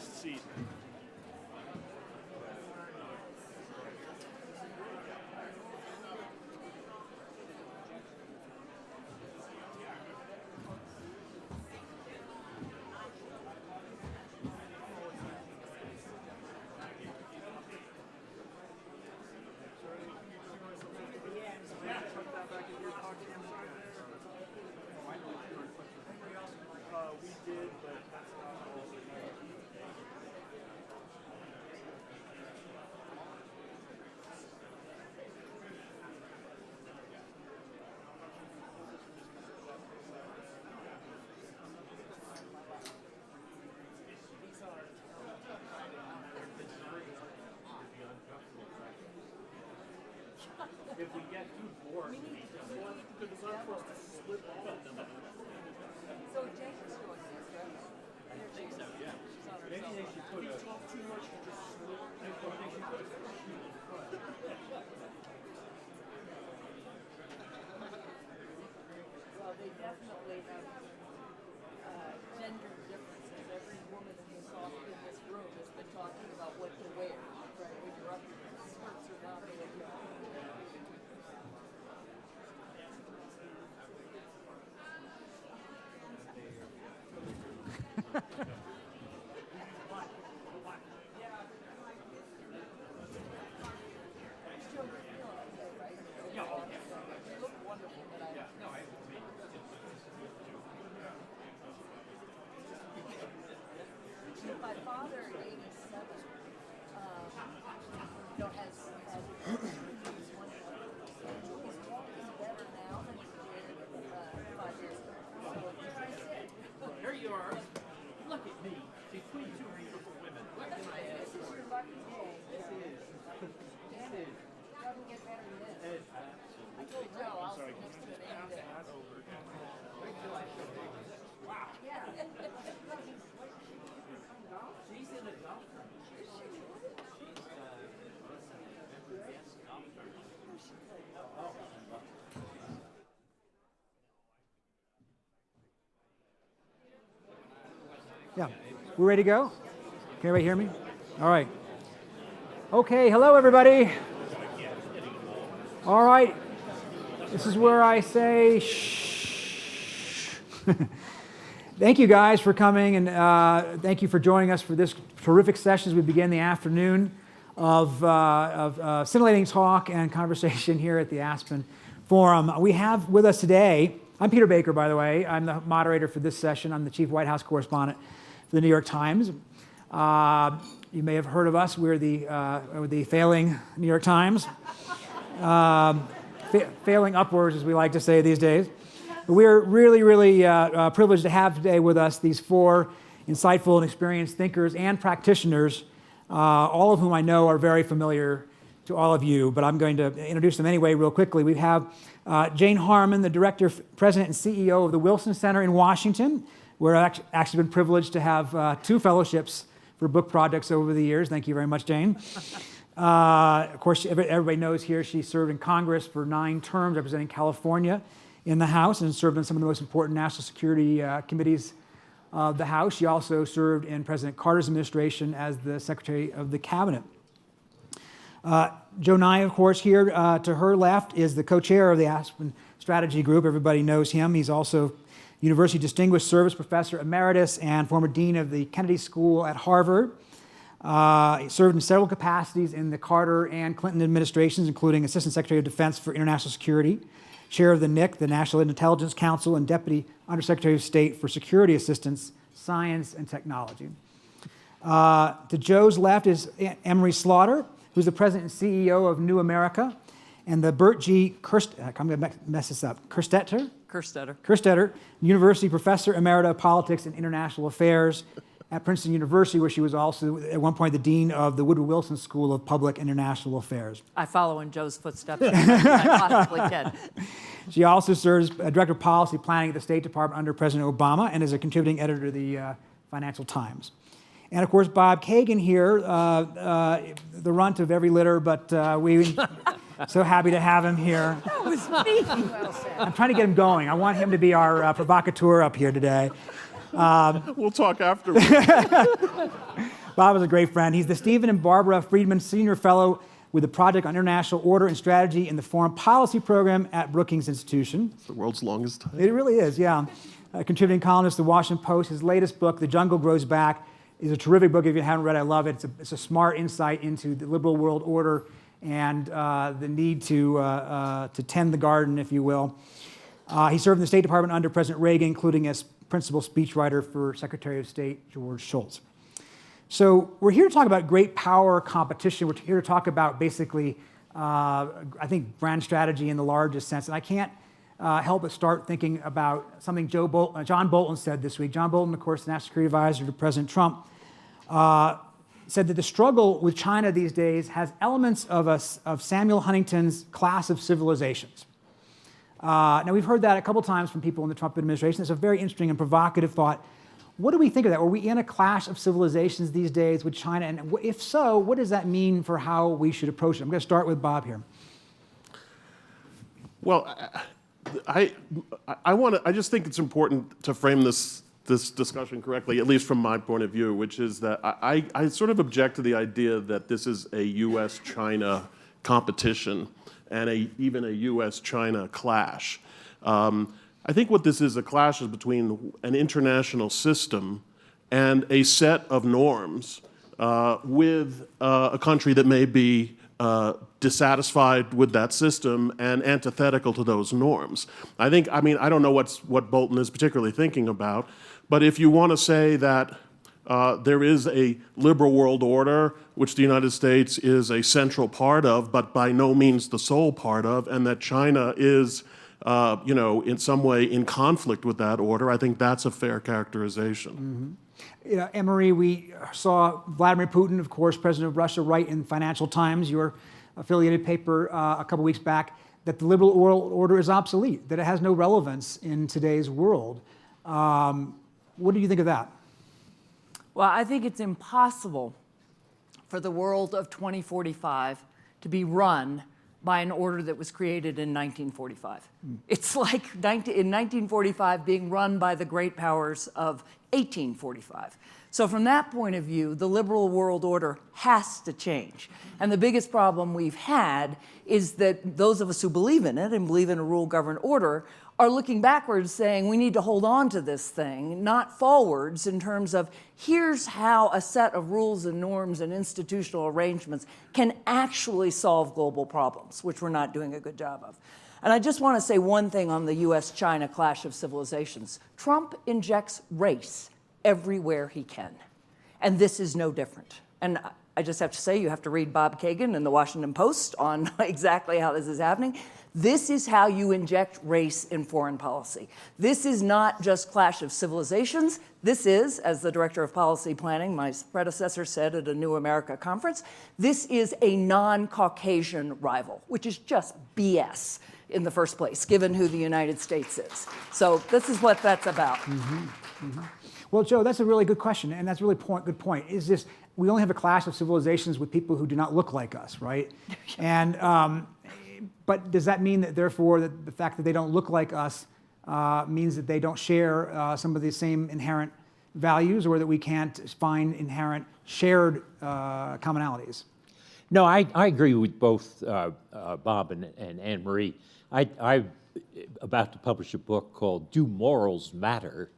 best seat. We did, but that's not all. If we get too bored, because it's not for us to slip all of them. So Jake's doing this, right? I think so, yeah. Maybe they should put a talk too much and just slip. They should put a shoe in front. Well, they definitely have gender differences. Every woman who's talked in this room has been talking about what to wear, right? When you're up here, skirts are not the way you are. My father, at 87, has he's walking better now than he did 5 years ago. There you are. Look at me. Between two beautiful women. What can I ask? This is your lucky day. This is. Damn it. Doesn't get better than this. I told Joe I'll sit next to it any day. Wow. Yeah. She's in a golf tournament. She's advanced golf tournament. Yeah, we're ready to go? Can everybody hear me? All right. Okay, hello everybody. All right, this is where I say shh. Thank you guys for coming, and thank you for joining us for this terrific session as we begin the afternoon of scintillating talk and conversation here at the Aspen Forum. We have with us today, I'm Peter Baker, by the way. I'm the moderator for this session. I'm the chief White House correspondent for the New York Times. You may have heard of us. We're the failing New York Times. Failing upwards, as we like to say these days. But we're really, really privileged to have today with us these four insightful and experienced thinkers and practitioners, all of whom I know are very familiar to all of you, but I'm going to introduce them anyway real quickly. We have Jane Harman, the director, president, and CEO of the Wilson Center in Washington. We're actually been privileged to have 2 fellowships for book projects over the years. Thank you very much, Jane. Of course, everybody knows here she served in Congress for 9 terms, representing California in the House, and served on some of the most important national security committees of the House. She also served in President Carter's administration as the Secretary of the Cabinet. Joe Nye, of course, here to her left is the co-chair of the Aspen Strategy Group. Everybody knows him. He's also University Distinguished Service Professor Emeritus and former Dean of the Kennedy School at Harvard. He served in several capacities in the Carter and Clinton administrations, including Assistant Secretary of Defense for International Security, Chair of the NIC, the National Intelligence Council, and Deputy Undersecretary of State for Security Assistance, Science, and Technology. To Joe's left is Emery Slaughter, who's the President and CEO of New America, and the Bert G. I'm going to mess this up. Kerstetter, University Professor Emerita of Politics and International Affairs at Princeton University, where she was also at one point the Dean of the Woodrow Wilson School of Public and International Affairs. I follow in Joe's footsteps. I possibly can. She also serves as Director of Policy Planning at the State Department under President Obama and is a contributing editor to the Financial Times. And of course, Bob Kagan here, the runt of every litter, but we so happy to have him here. That was me. I'm trying to get him going. I want him to be our provocateur up here today. We'll talk afterwards. Bob is a great friend. He's the Stephen and Barbara Friedman Senior Fellow with the Project on International Order and Strategy in the Foreign Policy Program at Brookings Institution. It's the world's longest title. It really is, yeah. A contributing columnist to the Washington Post. His latest book, The Jungle Grows Back, is a terrific book. If you haven't read it, I love it. It's a smart insight into the liberal world order and the need to tend the garden, if you will. He served in the State Department under President Reagan, including as principal speechwriter for Secretary of State George Shultz. So we're here to talk about great power competition. We're here to talk about basically, I think, brand strategy in the largest sense. And I can't help but start thinking about something John Bolton said this week. John Bolton, of course, the National Security Advisor to President Trump, said that the struggle with China these days has elements of Samuel Huntington's Clash of Civilizations. Now, we've heard that a couple times from people in the Trump administration. It's a very interesting and provocative thought. What do we think of that? Are we in a clash of civilizations these days with China? And if so, what does that mean for how we should approach it? I'm going to start with Bob here. Well, I just think it's important to frame this discussion correctly, at least from my point of view, which is that I sort of object to the idea that this is a U.S.-China competition and even a U.S.-China clash. I think what this is, a clash is between an international system and a set of norms with a country that may be dissatisfied with that system and antithetical to those norms. I don't know what Bolton is particularly thinking about, but if you want to say that there is a liberal world order, which the United States is a central part of, but by no means the sole part of, and that China is in some way in conflict with that order, I think that's a fair characterization. Mm-hmm. Anne-Marie, we saw Vladimir Putin, of course, president of Russia, write in Financial Times, your affiliated paper, a couple weeks back, that the liberal world order is obsolete, that it has no relevance in today's world. What do you think of that? Well, I think it's impossible for the world of 2045 to be run by an order that was created in 1945. It's like in 1945 being run by the great powers of 1845. So from that point of view, the liberal world order has to change. And the biggest problem we've had is that those of us who believe in it and believe in a rule governed order are looking backwards saying we need to hold on to this thing, not forwards in terms of here's how a set of rules and norms and institutional arrangements can actually solve global problems, which we're not doing a good job of. And I just want to say one thing on the US-China clash of civilizations. Trump injects race everywhere he can, and this is no different. And I just have to say, you have to read Bob Kagan in the Washington Post on exactly how this is happening. This is how you inject race in foreign policy. This is not just clash of civilizations. This is, as the director of policy planning, my predecessor said at a New America conference, this is a non-Caucasian rival, which is just BS in the first place, given who the United States is. So this is what that's about. Mm-hmm. Mm-hmm. Well, Joe, that's a really good question, and that's a really good point. Is this, we only have a clash of civilizations with people who do not look like us, right? And but does that mean that, therefore, that the fact that they don't look like us means that they don't share some of the same inherent values, or that we can't find inherent shared commonalities? No, I agree with both Bob and Anne-Marie. I'm about to publish a book called Do Morals Matter?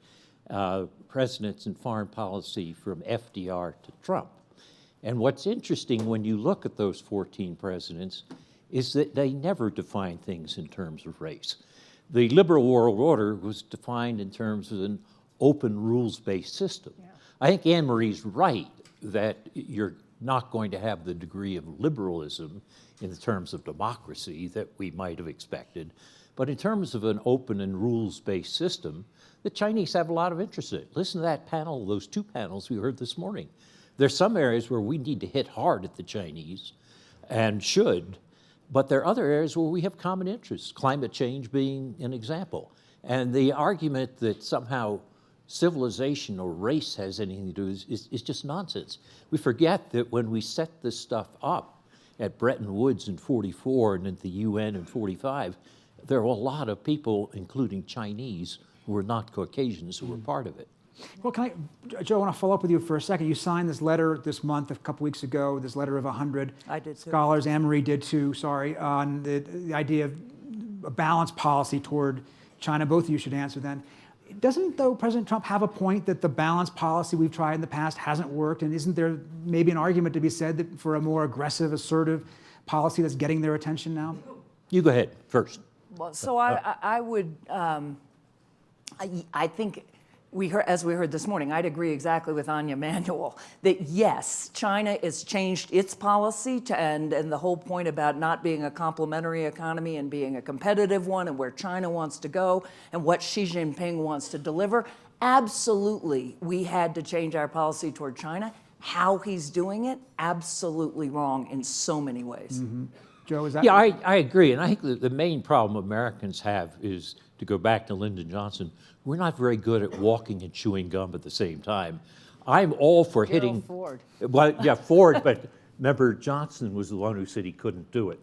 Presidents and Foreign Policy from FDR to Trump. And what's interesting when you look at those 14 presidents is that they never define things in terms of race. The liberal world order was defined in terms of an open rules-based system. Yeah. I think Anne-Marie's right that you're not going to have the degree of liberalism in terms of democracy that we might have expected. But in terms of an open and rules-based system, the Chinese have a lot of interest in it. Listen to that panel, those two panels we heard this morning. There's some areas where we need to hit hard at the Chinese, and should, but there are other areas where we have common interests, climate change being an example. And the argument that somehow civilization or race has anything to do is just nonsense. We forget that when we set this stuff up at Bretton Woods in 44 and at the UN in 45, there were a lot of people, including Chinese, who were not Caucasians, who were part of it. Well, Joe, I want to follow up with you for a second. You signed this letter this month, a couple weeks ago, this letter of 100 I did too. scholars, Anne-Marie did too, sorry, on the idea of a balanced policy toward China. Both of you should answer then. Doesn't, though, President Trump have a point that the balanced policy we've tried in the past hasn't worked? And isn't there maybe an argument to be said that for a more aggressive, assertive policy that's getting their attention now? You go ahead first. Well, so I would, I think we heard, as we heard this morning, I'd agree exactly with Anya Manuel that yes, China has changed its policy and the whole point about not being a complementary economy and being a competitive one and where China wants to go and what Xi Jinping wants to deliver. Absolutely, we had to change our policy toward China. How he's doing it, absolutely wrong in so many ways. Mm-hmm. Joe, is that? Yeah, I agree. And I think that the main problem Americans have is, to go back to Lyndon Johnson, we're not very good at walking and chewing gum at the same time. I'm all for hitting. Ford. Well, yeah, Ford, but remember, Johnson was the one who said he couldn't do it.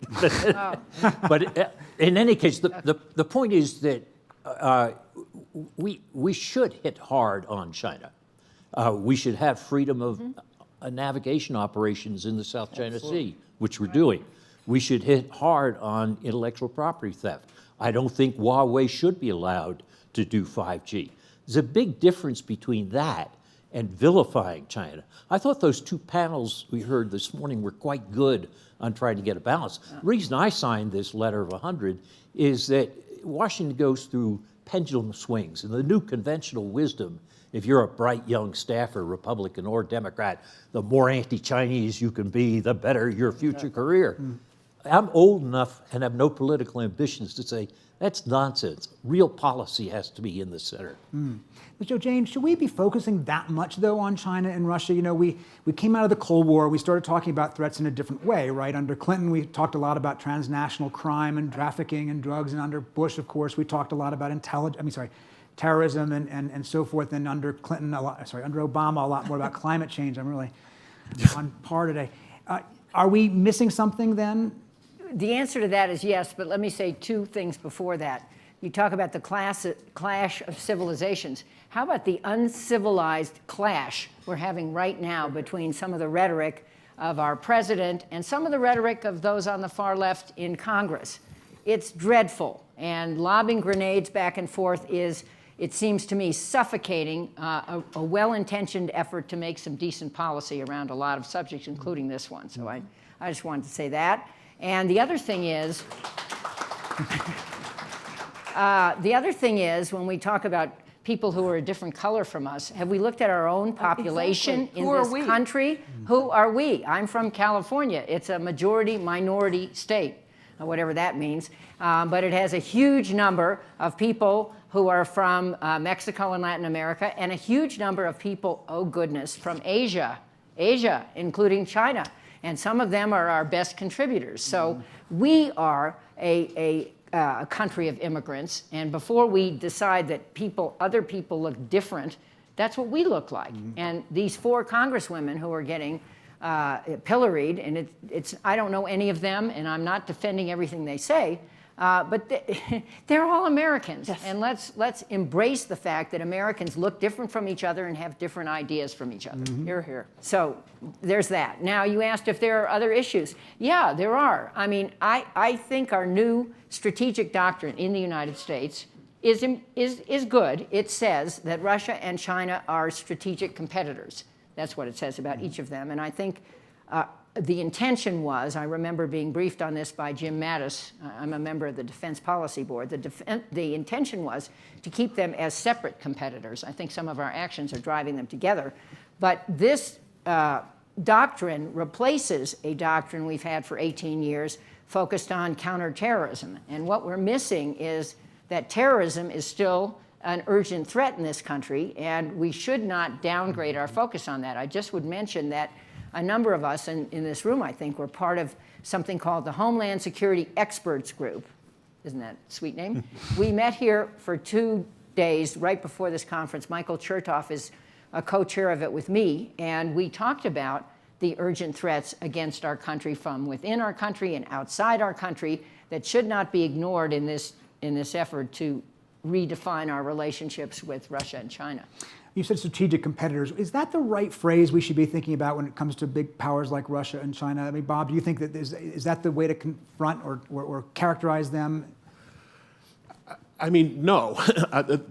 But in any case, the point is that we should hit hard on China. We should have freedom of navigation operations in the South China Sea, which we're doing. We should hit hard on intellectual property theft. I don't think Huawei should be allowed to do 5G. There's a big difference between that and vilifying China. I thought those two panels we heard this morning were quite good on trying to get a balance. The reason I signed this letter of 100 is that Washington goes through pendulum swings, and the new conventional wisdom, if you're a bright young staffer, Republican or Democrat, the more anti-Chinese you can be, the better your future career. I'm old enough and have no political ambitions to say, that's nonsense. Real policy has to be in the center. But Joe James, should we be focusing that much, though, on China and Russia? You know, we came out of the Cold War, we started talking about threats in a different way, right? Under Clinton, we talked a lot about transnational crime and trafficking and drugs, and under Bush, of course, we talked a lot about terrorism and so forth, and under Clinton, under Obama, a lot more about climate change. I'm really on par today. Are we missing something then? The answer to that is yes, but let me say two things before that. You talk about the clash of civilizations. How about the uncivilized clash we're having right now between some of the rhetoric of our president and some of the rhetoric of those on the far left in Congress? It's dreadful, and lobbing grenades back and forth is, it seems to me, suffocating a well-intentioned effort to make some decent policy around a lot of subjects, including this one. So I just wanted to say that. And the other thing is, when we talk about people who are a different color from us, have we looked at our own population in this country? Who are we? I'm from California. It's a majority-minority state, whatever that means. But it has a huge number of people who are from Mexico and Latin America, and a huge number of people, oh goodness, from Asia, including China. And some of them are our best contributors. So we are a country of immigrants, and before we decide that other people look different, that's what we look like. And these 4 congresswomen who are getting pilloried, and I don't know any of them, and I'm not defending everything they say, but they're all Americans. Yes. And let's embrace the fact that Americans look different from each other and have different ideas from each other. Hear, hear. So there's that. Now, you asked if there are other issues. Yeah, there are. I mean, I think our new strategic doctrine in the United States is good. It says that Russia and China are strategic competitors. That's what it says about each of them. And I think the intention was, I remember being briefed on this by Jim Mattis. I'm a member of the Defense Policy Board. The intention was to keep them as separate competitors. I think some of our actions are driving them together. But this doctrine replaces a doctrine we've had for 18 years focused on counterterrorism. And what we're missing is that terrorism is still an urgent threat in this country, and we should not downgrade our focus on that. I just would mention that a number of us in this room, I think, were part of something called the Homeland Security Experts Group. Isn't that a sweet name? We met here for 2 days right before this conference. Michael Chertoff is a co-chair of it with me, and we talked about the urgent threats against our country from within our country and outside our country that should not be ignored in this effort to redefine our relationships with Russia and China. You said strategic competitors. Is that the right phrase we should be thinking about when it comes to big powers like Russia and China? I mean, Bob, do you think that is that the way to confront or characterize them? I mean, no.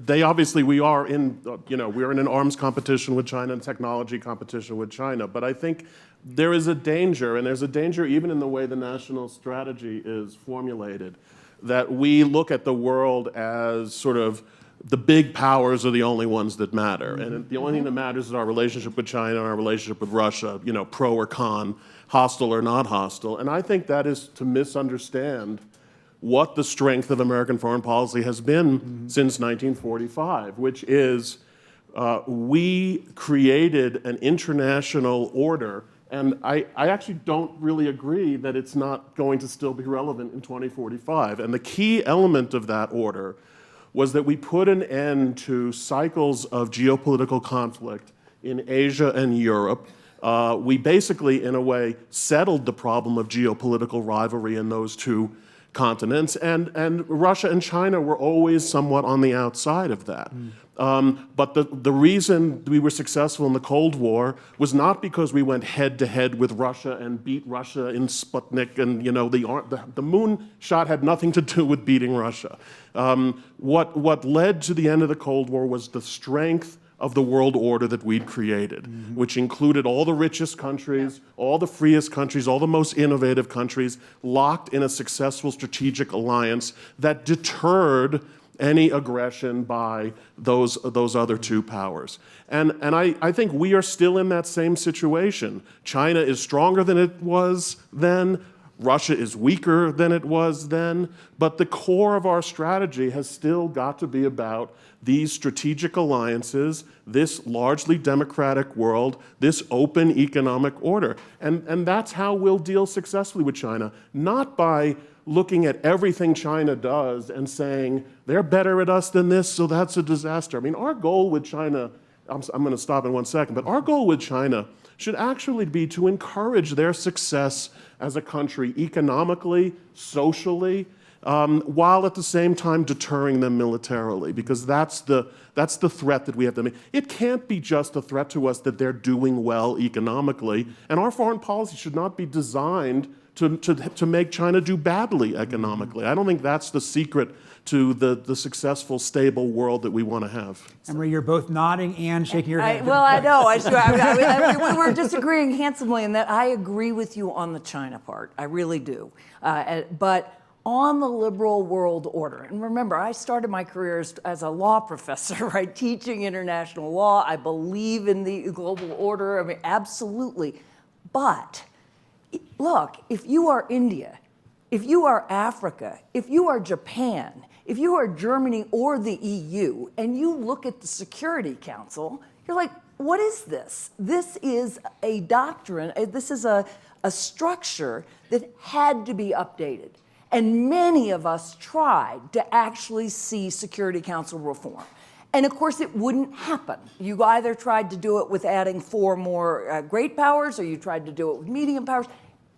They obviously, we are in an arms competition with China and technology competition with China. But I think there is a danger, and there's a danger even in the way the national strategy is formulated, that we look at the world as sort of the big powers are the only ones that matter. And the only thing that matters is our relationship with China and our relationship with Russia, pro or con, hostile or not hostile. And I think that is to misunderstand what the strength of American foreign policy has been since 1945, which is we created an international order. And I actually don't really agree that it's not going to still be relevant in 2045. And the key element of that order was that we put an end to cycles of geopolitical conflict in Asia and Europe. We basically, in a way, settled the problem of geopolitical rivalry in those two continents, and Russia and China were always somewhat on the outside of that. But the reason we were successful in the Cold War was not because we went head-to-head with Russia and beat Russia in Sputnik, and the moon shot had nothing to do with beating Russia. What led to the end of the Cold War was the strength of the world order that we'd created, which included all the richest countries, all the freest countries, all the most innovative countries, locked in a successful strategic alliance that deterred any aggression by those other two powers. And I think we are still in that same situation. China is stronger than it was then. Russia is weaker than it was then. But the core of our strategy has still got to be about these strategic alliances, this largely democratic world, this open economic order. And that's how we'll deal successfully with China, not by looking at everything China does and saying, they're better at us than this, so that's a disaster. I mean, our goal with China, I'm going to stop in 1 second, but our goal with China should actually be to encourage their success as a country economically, socially, while at the same time deterring them militarily, because that's the threat that we have to make. It can't be just a threat to us that they're doing well economically, and our foreign policy should not be designed to make China do badly economically. I don't think that's the secret to the successful, stable world that we want to have. Emery, you're both nodding and shaking your head. Well, I know. We were disagreeing handsomely in that I agree with you on the China part. I really do. But on the liberal world order, and remember, I started my career as a law professor, right, teaching international law. I believe in the global order. I mean, absolutely. But look, if you are India, if you are Africa, if you are Japan, if you are Germany or the EU, and you look at the Security Council, you're like, what is this? This is a doctrine, this is a structure that had to be updated. And many of us tried to actually see Security Council reform. And of course, it wouldn't happen. You either tried to do it with adding 4 more great powers, or you tried to do it with medium powers.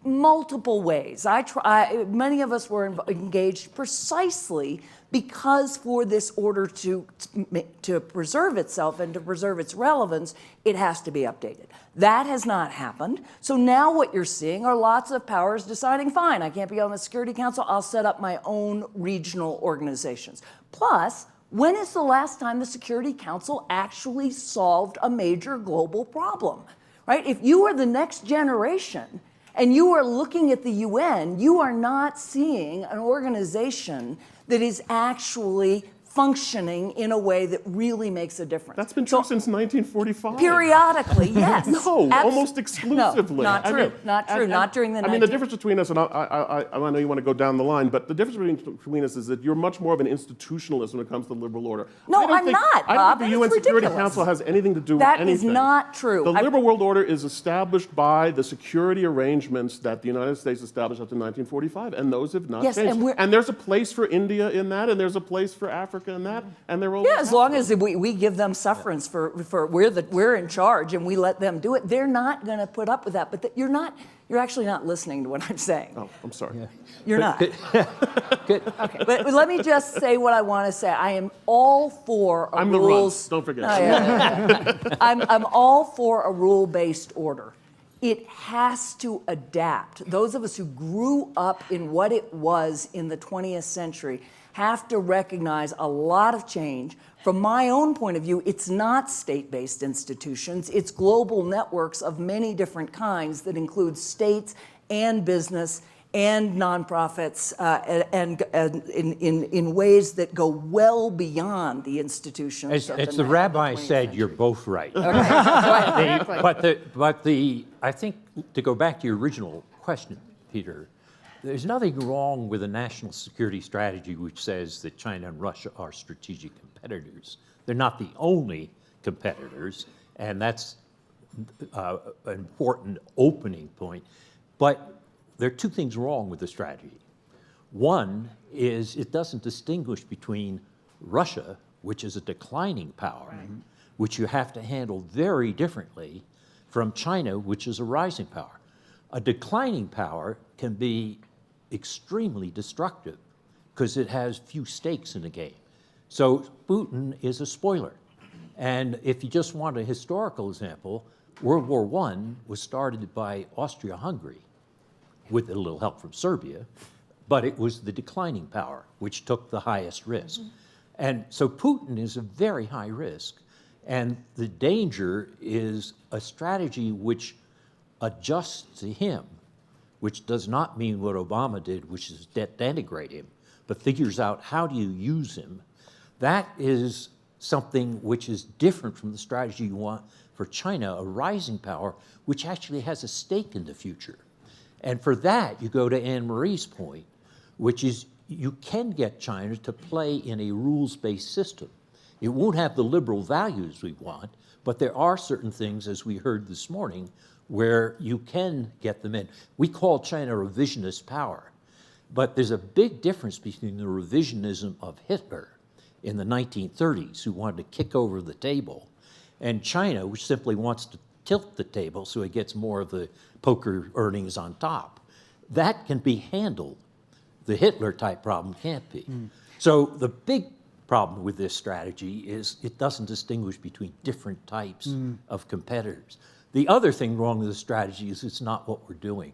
Multiple ways. Many of us were engaged precisely because for this order to preserve itself and to preserve its relevance, it has to be updated. That has not happened. So now what you're seeing are lots of powers deciding, fine, I can't be on the Security Council, I'll set up my own regional organizations. Plus, when is the last time the Security Council actually solved a major global problem, right? If you are the next generation, and you are looking at the UN, you are not seeing an organization that is actually functioning in a way that really makes a difference. That's been true since 1945. Periodically, yes. No, almost exclusively. No, not true. Not during the 19... I mean, the difference between us, and I know you want to go down the line, but the difference between us is that you're much more of an institutionalist when it comes to the liberal order. No, I'm not, Bob. I don't think the UN Security ridiculous. Council has anything to do with that anything. That is not true. The liberal world order is established by the security arrangements that the United States established up to 1945, and those have not changed. And there's a place for India in that, and there's a place for Africa America in that, and they're all Yeah, as long as we give them sufferance for we're in charge and we let them do it, they're not going to put up with that. But you're actually not listening to what I'm saying. Oh, I'm sorry. Yeah. You're not. Good. Okay, but let me just say what I want to say. I am all for a I'm the rules. runs. Don't forget. Oh, yeah. I'm all for a rule-based order. It has to adapt. Those of us who grew up in what it was in the 20th century have to recognize a lot of change. From my own point of view, it's not state-based institutions. It's global networks of many different kinds that include states and business and nonprofits, and in ways that go well beyond the institutions. As the rabbi said, you're both right. Exactly. I think to go back to your original question, Peter, there's nothing wrong with a national security strategy which says that China and Russia are strategic competitors. They're not the only competitors, and that's an important opening point. But there are two things wrong with the strategy. One is it doesn't distinguish between Russia, which is a declining power, which you have to handle very differently, from China, which is a rising power. A declining power can be extremely destructive because it has few stakes in the game. So Putin is a spoiler. And if you just want a historical example, World War I was started by Austria-Hungary with a little help from Serbia, but it was the declining power which took the highest risk. And so Putin is a very high risk, and the danger is a strategy which adjusts to him, which does not mean what Obama did, which is denigrate him, but figures out how do you use him. That is something which is different from the strategy you want for China, a rising power, which actually has a stake in the future. And for that, you go to Anne-Marie's point, which is you can get China to play in a rules-based system. It won't have the liberal values we want, but there are certain things, as we heard this morning, where you can get them in. We call China a revisionist power, but there's a big difference between the revisionism of Hitler in the 1930s, who wanted to kick over the table, and China, which simply wants to tilt the table so it gets more of the poker earnings on top. That can be handled. The Hitler-type problem can't be. So the big problem with this strategy is it doesn't distinguish between different types of competitors. The other thing wrong with the strategy is it's not what we're doing.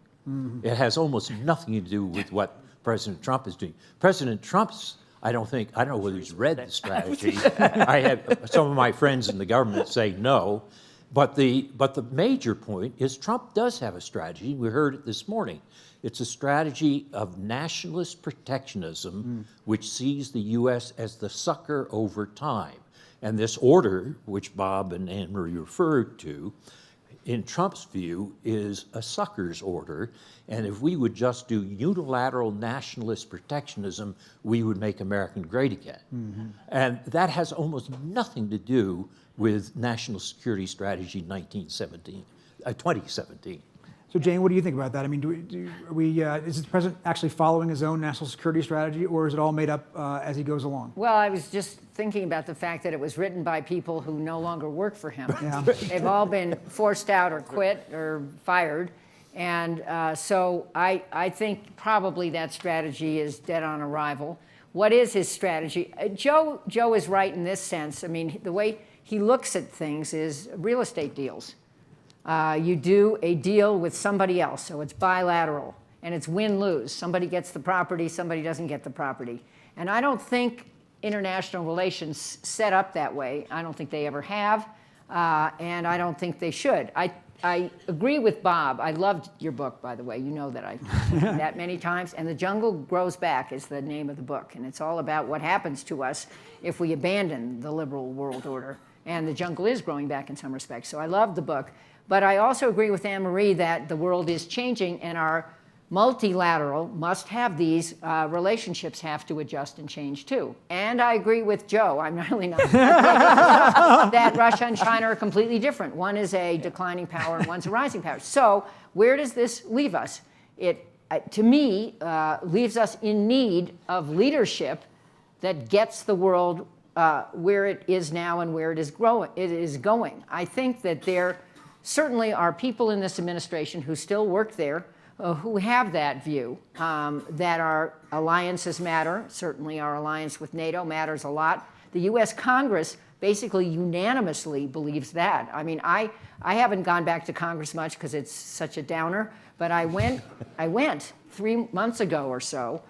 It has almost nothing to do with what President Trump is doing. President Trump's, I don't know whether he's read the strategy. I have some of my friends in the government say no. But the major point is Trump does have a strategy. We heard it this morning. It's a strategy of nationalist protectionism, which sees the U.S. as the sucker over time. And this order, which Bob and Anne-Marie referred to, in Trump's view, is a sucker's order. And if we would just do unilateral nationalist protectionism, we would make America great again. And that has almost nothing to do with National Security Strategy 2017. So Jane, what do you think about that? I mean, is the president actually following his own national security strategy, or is it all made up as he goes along? Well, I was just thinking about the fact that it was written by people who no longer work for him. Yeah. They've all been forced out or quit or fired. And so I think probably that strategy is dead on arrival. What is his strategy? Joe is right in this sense. I mean, the way he looks at things is real estate deals. You do a deal with somebody else, so it's bilateral, and it's win-lose. Somebody gets the property, somebody doesn't get the property. And I don't think international relations set up that way. I don't think they ever have, and I don't think they should. I agree with Bob. I loved your book, by the way. You know that I've said that many times. And The Jungle Grows Back is the name of the book, and it's all about what happens to us if we abandon the liberal world order. And the jungle is growing back in some respects. So I love the book. But I also agree with Anne-Marie that the world is changing, and our multilateral must have these relationships have to adjust and change too. And I agree with Joe. I'm really not that Russia and China are completely different. One is a declining power and one's a rising power. So where does this leave us? It, to me, leaves us in need of leadership that gets the world where it is now and where it is going. I think that there certainly are people in this administration who still work there who have that view, that our alliances matter. Certainly our alliance with NATO matters a lot. The US Congress basically unanimously believes that. I mean, I haven't gone back to Congress much because it's such a downer, but I went 3 months ago or so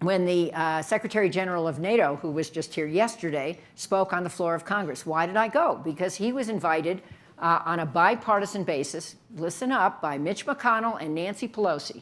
when the Secretary General of NATO, who was just here yesterday, spoke on the floor of Congress. Why did I go? Because he was invited on a bipartisan basis, listen up, by Mitch McConnell and Nancy Pelosi.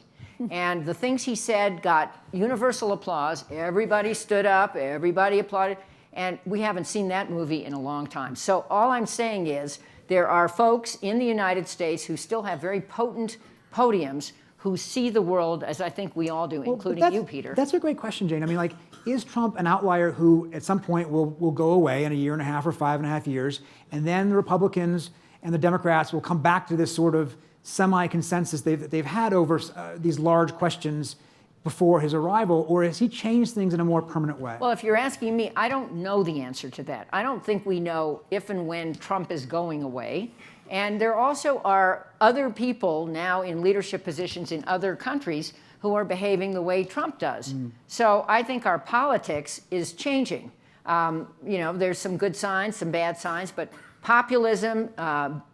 And the things he said got universal applause. Everybody stood up, everybody applauded, and we haven't seen that movie in a long time. So all I'm saying is there are folks in the United States who still have very potent podiums who see the world as I think we all do, including you, Peter. That's a great question, Jane. I mean, like, is Trump an outlier who at some point will go away in a year and a half or 5.5 years, and then the Republicans and the Democrats will come back to this sort of semi-consensus they've had over these large questions before his arrival, or has he changed things in a more permanent way? Well, if you're asking me, I don't know the answer to that. I don't think we know if and when Trump is going away. And there also are other people now in leadership positions in other countries who are behaving the way Trump does. So I think our politics is changing. There's some good signs, some bad signs, but populism,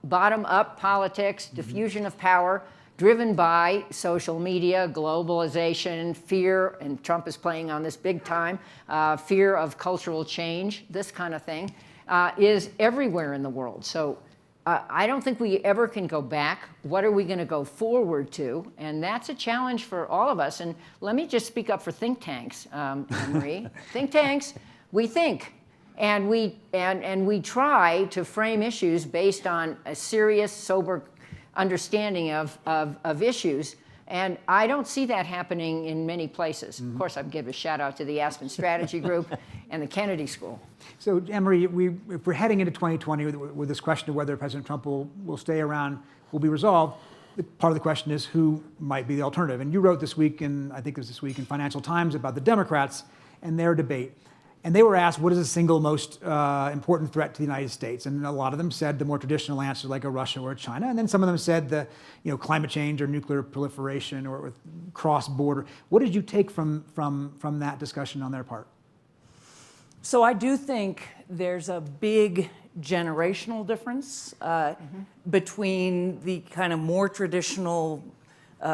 bottom-up politics, diffusion of power, driven by social media, globalization, fear, and Trump is playing on this big time, fear of cultural change, this kind of thing, is everywhere in the world. So I don't think we ever can go back. What are we going to go forward to? And that's a challenge for all of us. And let me just speak up for think tanks, Marie. Think tanks, we think. And we try to frame issues based on a serious, sober understanding of issues. And I don't see that happening in many places. Of course, I'd give a shout out to the Aspen Strategy Group and the Kennedy School. So, Anne-Marie, if we're heading into 2020 with this question of whether President Trump will stay around, will be resolved, part of the question is who might be the alternative. And you wrote this week, I think it was this week in Financial Times, about the Democrats and their debate. And they were asked, what is the single most important threat to the United States? And a lot of them said the more traditional answer, like a Russia or a China. And then some of them said the climate change or nuclear proliferation or cross-border. What did you take from that discussion on their part? So I do think there's a big generational difference between the kind of more traditional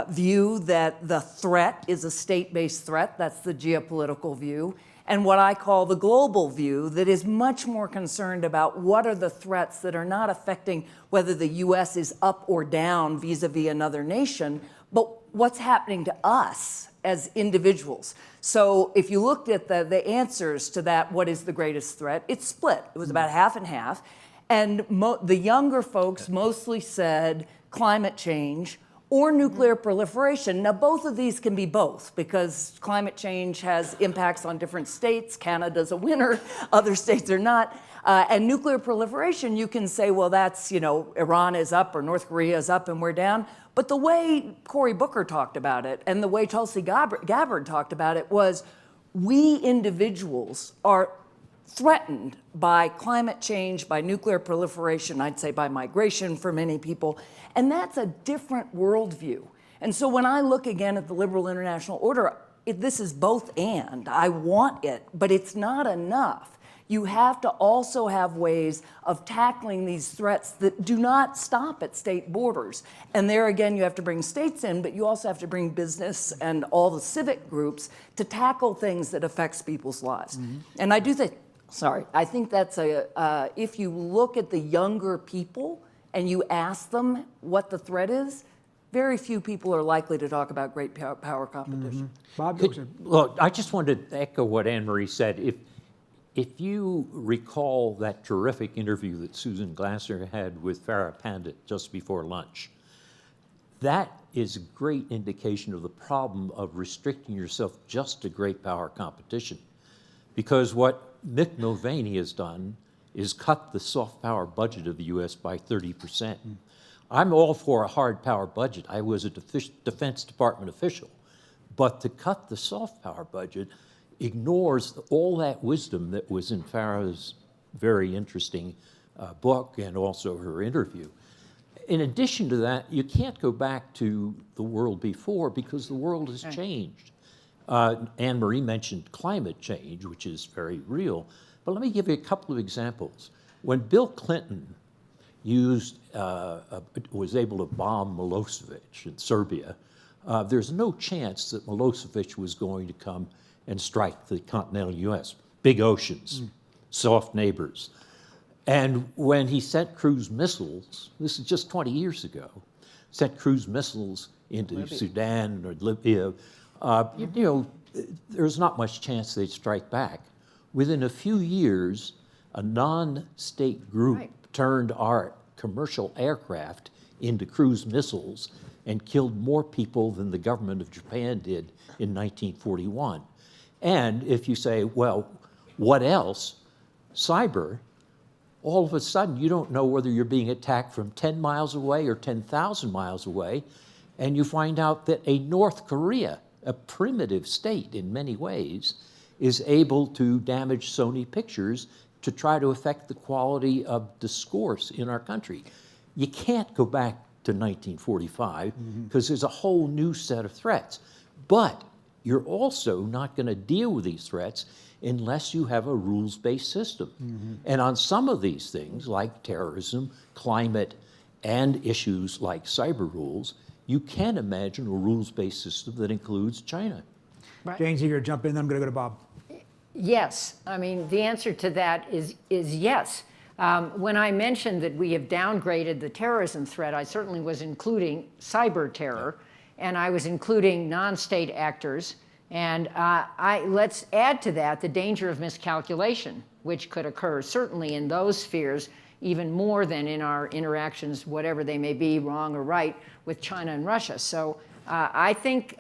view that the threat is a state-based threat, that's the geopolitical view, and what I call the global view that is much more concerned about what are the threats that are not affecting whether the US is up or down vis-a-vis another nation, but what's happening to us as individuals. So if you looked at the answers to that, what is the greatest threat, it's split. It was about half and half. And the younger folks mostly said climate change or nuclear proliferation. Now, both of these can be both because climate change has impacts on different states. Canada's a winner, other states are not. And nuclear proliferation, you can say, well, that's, Iran is up or North Korea is up and we're down. But the way Cory Booker talked about it and the way Tulsi Gabbard talked about it was we individuals are threatened by climate change, by nuclear proliferation, I'd say by migration for many people, and that's a different worldview. And so when I look again at the liberal international order, this is both and. I want it, but it's not enough. You have to also have ways of tackling these threats that do not stop at state borders. And there again, you have to bring states in, but you also have to bring business and all the civic groups to tackle things that affects people's lives. And I do think, I think that's if you look at the younger people and you ask them what the threat is, very few people are likely to talk about great power competition. Bob? Well, I just wanted to echo what Anne-Marie said. If you recall that terrific interview that Susan Glasser had with Farah Pandit just before lunch, that is a great indication of the problem of restricting yourself just to great power competition. Because what Mick Mulvaney has done is cut the soft power budget of the U.S. by 30%. I'm all for a hard power budget. I was a Defense Department official. But to cut the soft power budget ignores all that wisdom that was in Farah's very interesting book and also her interview. In addition to that, you can't go back to the world before because the world has changed. Anne-Marie mentioned climate change, which is very real. But let me give you a couple of examples. When Bill Clinton was able to bomb Milosevic in Serbia, there's no chance that Milosevic was going to come and strike the continental U.S. Big oceans, soft neighbors. And when he sent cruise missiles, this is just 20 years ago, sent cruise missiles into Sudan or Libya, there's not much chance they'd strike back. Within a few years, a non-state group turned our commercial aircraft into cruise missiles and killed more people than the government of Japan did in 1941. And if you say, well, what else? Cyber, all of a sudden you don't know whether you're being attacked from 10 miles away or 10,000 miles away, and you find out that a North Korea, a primitive state in many ways, is able to damage Sony Pictures to try to affect the quality of discourse in our country. You can't go back to 1945 because there's a whole new set of threats. But you're also not going to deal with these threats unless you have a rules-based system. And on some of these things, like terrorism, climate, and issues like cyber rules, you can imagine a rules-based system that includes China. Right. Jane's eager to jump in, then I'm going to go to Bob. Yes, I mean, the answer to that is yes. When I mentioned that we have downgraded the terrorism threat, I certainly was including cyber terror, and I was including non-state actors. And let's add to that the danger of miscalculation, which could occur certainly in those spheres, even more than in our interactions, whatever they may be, wrong or right, with China and Russia. So I think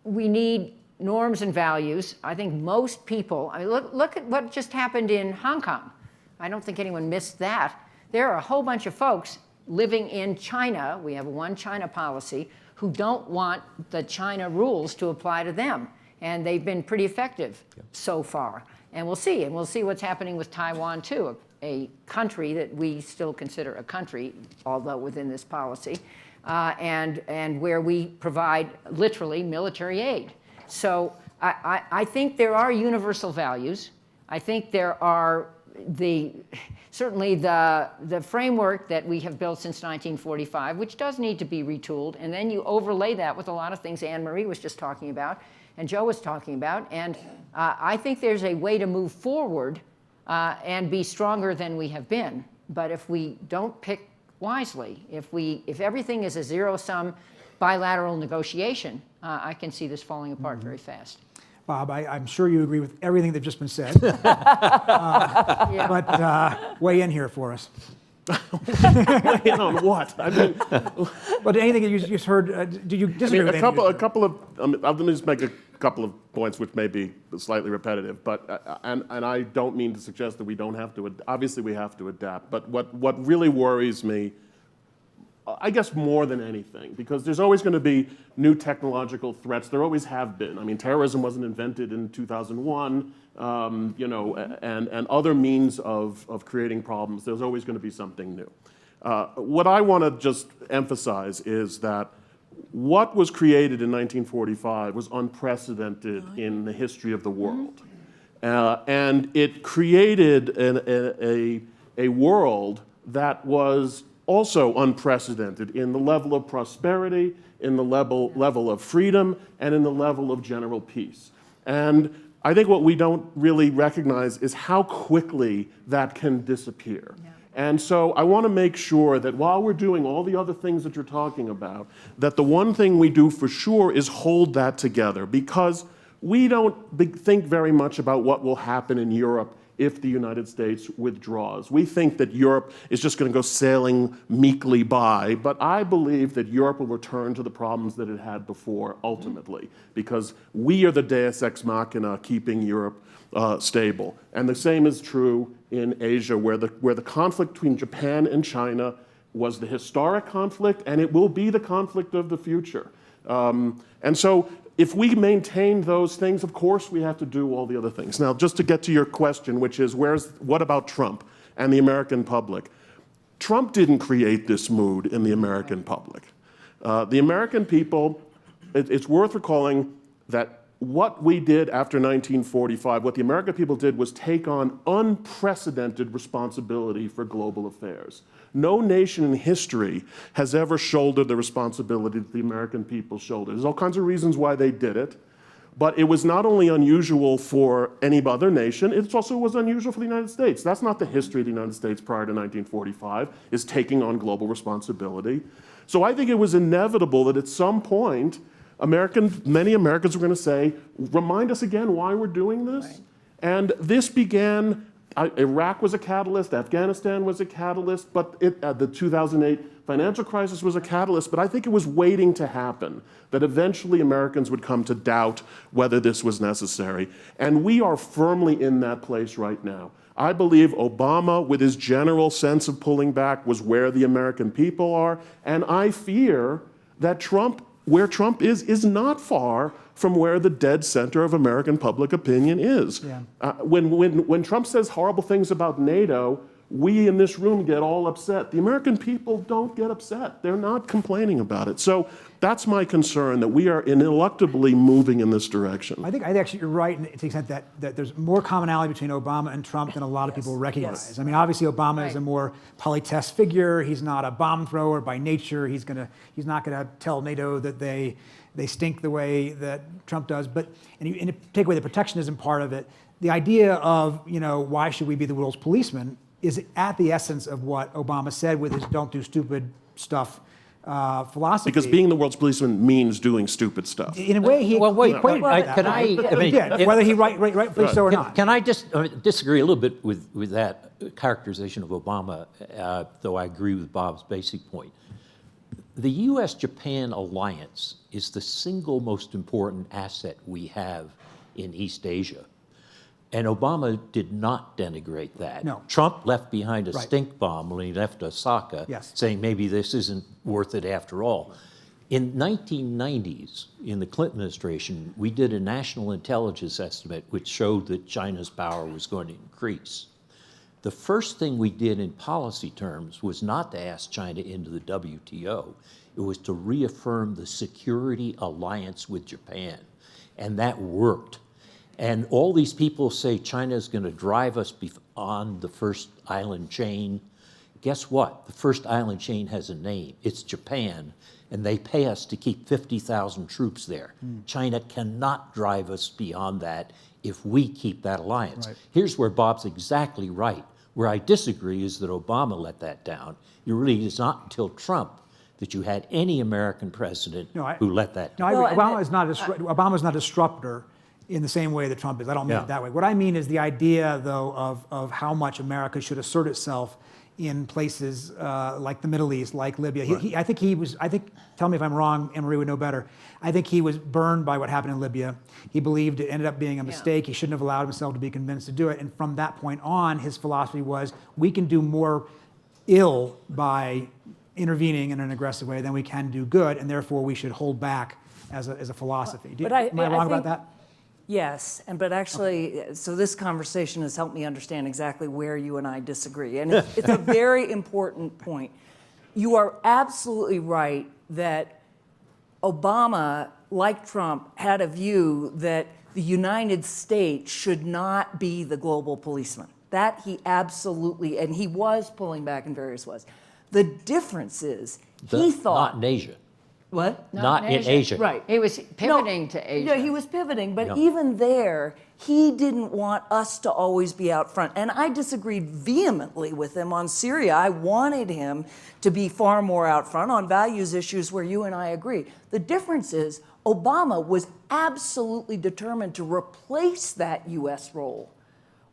we need norms and values. I think most people, I mean, look at what just happened in Hong Kong. I don't think anyone missed that. There are a whole bunch of folks living in China, we have a one China policy, who don't want the China rules to apply to them. And they've been pretty effective so far. And we'll see what's happening with Taiwan too, a country that we still consider a country, although within this policy, and where we provide literally military aid. So I think there are universal values. I think there are certainly the framework that we have built since 1945, which does need to be retooled, and then you overlay that with a lot of things Anne-Marie was just talking about and Joe was talking about, and I think there's a way to move forward and be stronger than we have been. But if we don't pick wisely, if everything is a zero-sum bilateral negotiation, I can see this falling apart very fast. Bob, I'm sure you agree with everything that's just been said. But weigh in here for us. Weigh in on what? I mean, but anything that you just heard, do you disagree with anything? a couple of, let me just make a couple of points which may be slightly repetitive, but, and I don't mean to suggest that we don't have to, obviously we have to adapt, but what really worries me, I guess more than anything, because there's always going to be new technological threats. There always have been. I mean, terrorism wasn't invented in 2001, and other means of creating problems. There's always going to be something new. What I want to just emphasize is that what was created in 1945 was unprecedented in the history of the world. And it created a world that was also unprecedented in the level of prosperity, in the level of freedom, and in the level of general peace. And I think what we don't really recognize is how quickly that can disappear. Yeah. And so I want to make sure that while we're doing all the other things that you're talking about, that the one thing we do for sure is hold that together, because we don't think very much about what will happen in Europe if the United States withdraws. We think that Europe is just going to go sailing meekly by, but I believe that Europe will return to the problems that it had before, ultimately, because we are the deus ex machina keeping Europe stable. And the same is true in Asia, where the conflict between Japan and China was the historic conflict, and it will be the conflict of the future. And so if we maintain those things, of course we have to do all the other things. Now, just to get to your question, which is what about Trump and the American public? Trump didn't create this mood in the American public. The American people, it's worth recalling that what we did after 1945, what the American people did was take on unprecedented responsibility for global affairs. No nation in history has ever shouldered the responsibility that the American people shouldered. There's all kinds of reasons why they did it, but it was not only unusual for any other nation, it also was unusual for the United States. That's not the history of the United States prior to 1945, is taking on global responsibility. So I think it was inevitable that at some point, many Americans were going to say, remind us again why we're doing this. Right. And this began, Iraq was a catalyst, Afghanistan was a catalyst, but the 2008 financial crisis was a catalyst, but I think it was waiting to happen, that eventually Americans would come to doubt whether this was necessary. And we are firmly in that place right now. I believe Obama, with his general sense of pulling back, was where the American people are, and I fear that where Trump is not far from where the dead center of American public opinion is. Yeah. When Trump says horrible things about NATO, we in this room get all upset. The American people don't get upset. They're not complaining about it. So that's my concern, that we are ineluctably moving in this direction. I think actually you're right to the extent that there's more commonality between Obama and Trump than a lot of people recognize. Yes. I mean, obviously Obama is a more polytest figure. He's not a bomb thrower by nature. He's not gonna tell NATO that they stink the way that Trump does. But and you take away the protectionism part of it, the idea of why should we be the world's policeman is at the essence of what Obama said with his "don't do stupid stuff" philosophy. Because being the world's policeman means doing stupid stuff. In a way, he equated that. Can I whether he rightfully so or not. Can I just disagree a little bit with that characterization of Obama, though I agree with Bob's basic point. The U.S.-Japan alliance is the single most important asset we have in East Asia. And Obama did not denigrate that. No. Trump left behind a stink bomb when he left Osaka, saying maybe this isn't worth it after all. In 1990s, in the Clinton administration, we did a national intelligence estimate which showed that China's power was going to increase. The first thing we did in policy terms was not to ask China into the WTO. It was to reaffirm the security alliance with Japan. And that worked. And all these people say China is going to drive us beyond the first island chain. Guess what? The first island chain has a name. It's Japan, and they pay us to keep 50,000 troops there. China cannot drive us beyond that if we keep that alliance. Right. Here's where Bob's exactly right. Where I disagree is that Obama let that down. It really is not until Trump that you had any American president who let that down. No, Obama's not a disruptor in the same way that Trump is. I don't mean it that way. What I mean is the idea, though, of how much America should assert itself in places like the Middle East, like Libya. Right. Tell me if I'm wrong, Anne-Marie would know better. I think he was burned by what happened in Libya. He believed it ended up being a mistake. He shouldn't have allowed himself to be convinced to do it. And from that point on, his philosophy was, we can do more ill by intervening in an aggressive way than we can do good, and therefore we should hold back as a philosophy. Am I wrong about that? Yes, but actually, so this conversation has helped me understand exactly where you and I disagree. And it's a very important point. You are absolutely right that Obama, like Trump, had a view that the United States should not be the global policeman. That he absolutely, and he was pulling back in various ways. The difference is, he thought... Not in Asia. What? Not in Asia. Right. He was pivoting to Asia. Yeah, he was pivoting, but even there, he didn't want us to always be out front. And I disagreed vehemently with him on Syria. I wanted him to be far more out front on values issues where you and I agree. The difference is, Obama was absolutely determined to replace that U.S. role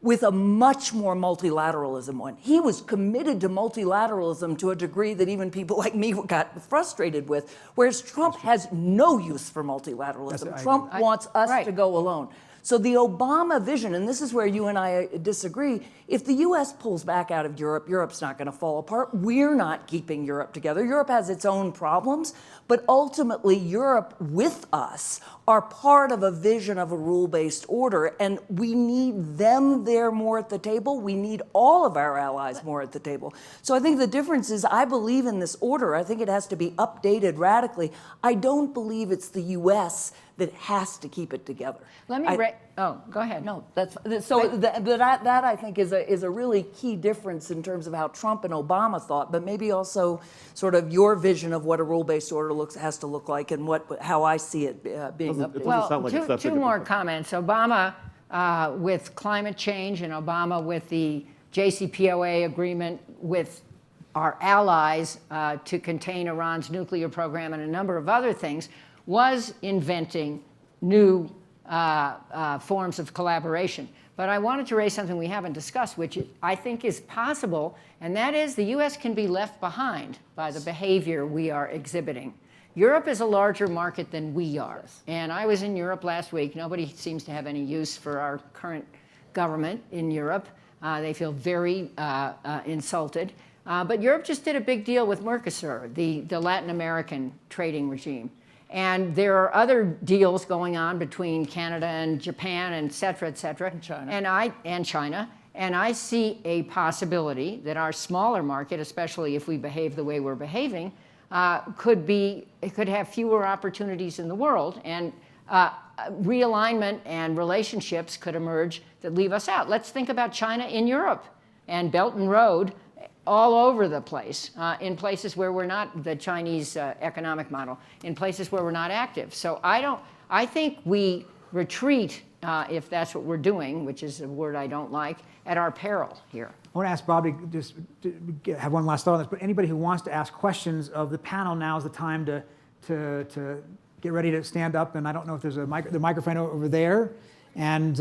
with a much more multilateralism one. He was committed to multilateralism to a degree that even people like me got frustrated with, whereas Trump has no use for multilateralism. Trump wants us to go alone. So the Obama vision, and this is where you and I disagree, if the US pulls back out of Europe, Europe's not going to fall apart. We're not keeping Europe together. Europe has its own problems, but ultimately Europe with us are part of a vision of a rule-based order, and we need them there more at the table. We need all of our allies more at the table. So I think the difference is I believe in this order. I think it has to be updated radically. I don't believe it's the US that has to keep it together. Let me, go ahead. No, that I think is a really key difference in terms of how Trump and Obama thought, but maybe also sort of your vision of what a rule-based order has to look like and how I see it being updated. Well, two more comments. Obama with climate change and Obama with the JCPOA agreement with our allies to contain Iran's nuclear program and a number of other things was inventing new forms of collaboration. But I wanted to raise something we haven't discussed, which I think is possible, and that is the US can be left behind by the behavior we are exhibiting. Europe is a larger market than we are. And I was in Europe last week. Nobody seems to have any use for our current government in Europe. They feel very insulted. But Europe just did a big deal with Mercosur, the Latin American trading regime. And there are other deals going on between Canada and Japan, and et cetera, et cetera. And China. And China. And I see a possibility that our smaller market, especially if we behave the way we're behaving, could have fewer opportunities in the world, and realignment and relationships could emerge that leave us out. Let's think about China in Europe and Belt and Road all over the place, in places where we're not, the Chinese economic model, in places where we're not active. So I think we retreat, if that's what we're doing, which is a word I don't like, at our peril here. I want to ask Bob to just have one last thought on this, but anybody who wants to ask questions of the panel, now is the time to get ready to stand up, and I don't know if there's the microphone over there, and